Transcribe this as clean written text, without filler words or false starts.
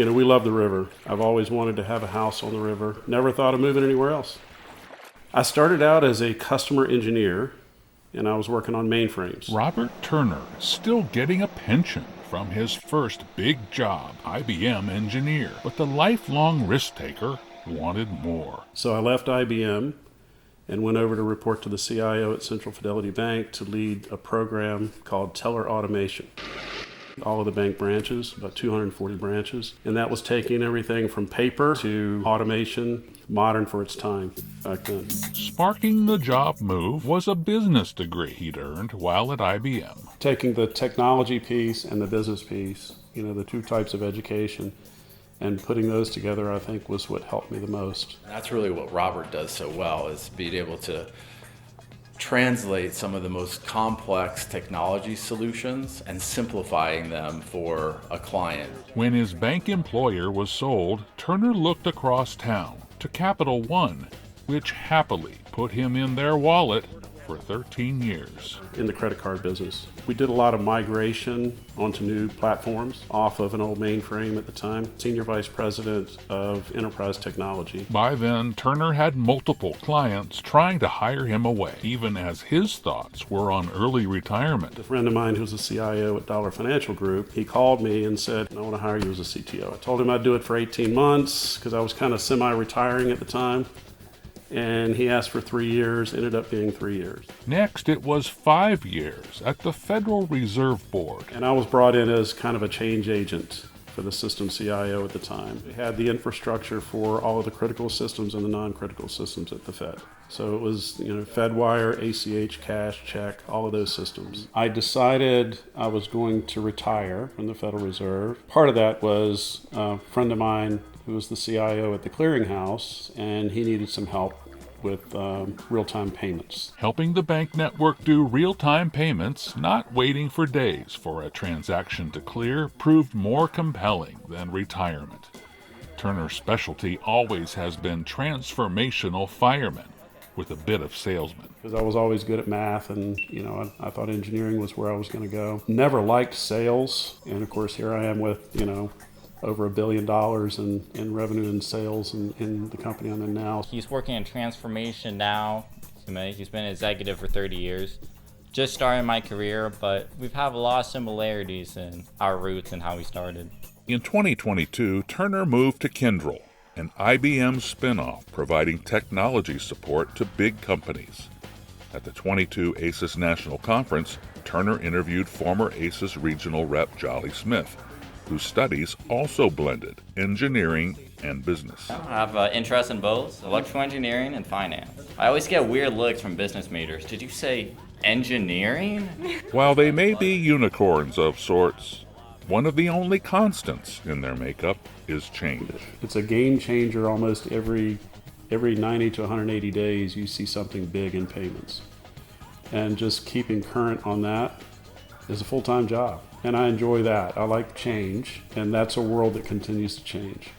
We love the river. I've always wanted to have a house on the river. Never thought of moving anywhere else. I started out as a customer engineer, and I was working on mainframes. Robert Turner is still getting a pension from his first big job, IBM engineer. But the lifelong risk-taker wanted more. So I left IBM and went over to report to the CIO at Central Fidelity Bank to lead a program called Teller Automation. All of the bank branches, about 240 branches. And that was taking everything from paper to automation, modern for its time back then. Sparking the job move was a business degree he'd earned while at IBM. Taking the technology piece and the business piece, the two types of education, and putting those together, I think, was what helped me the most. That's really what Robert does so well, is being able to translate some of the most complex technology solutions and simplifying them for a client. When his bank employer was sold, Turner looked across town to Capital One, which happily put him in their wallet for 13 years. In the credit card business, we did a lot of migration onto new platforms off of an old mainframe at the time. Senior Vice President of Enterprise Technology. By then, Turner had multiple clients trying to hire him away, even as his thoughts were on early retirement. A friend of mine who's a CIO at Dollar Financial Group, he called me and said, I want to hire you as a CTO. I told him I'd do it for 18 months because I was kind of semi-retiring at the time. And he asked for 3 years, ended up being 3 years. Next, it was 5 years at the Federal Reserve Board. And I was brought in as kind of a change agent for the system CIO at the time. We had the infrastructure for all of the critical systems and the non-critical systems at the Fed. So it was, FedWire, ACH, cash, check, all of those systems. I decided I was going to retire from the Federal Reserve. Part of that was a friend of mine who was the CIO at the clearinghouse, and he needed some help with real-time payments. Helping the bank network do real-time payments, not waiting for days for a transaction to clear, proved more compelling than retirement. Turner's specialty always has been transformational firemen, with a bit of salesman. Because I was always good at math, and I thought engineering was where I was going to go. Never liked sales, and of course here I am with over $1 billion in revenue and sales in the company I'm in now. He's working in transformation now. He's been an executive for 30 years. Just started my career, but we've had a lot of similarities in our roots and how we started. In 2022, Turner moved to Kyndryl, an IBM spinoff providing technology support to big companies. At the 22 AISES National Conference, Turner interviewed former AISES regional rep Jolly Smith, whose studies also blended engineering and business. I have an interest in both electrical engineering and finance. I always get weird looks from business majors. Did you say engineering? While they may be unicorns of sorts, one of the only constants in their makeup is change. It's a game changer almost every 90 to 180 days. You see something big in payments. And just keeping current on that is a full-time job. And I enjoy that. I like change, and that's a world that continues to change.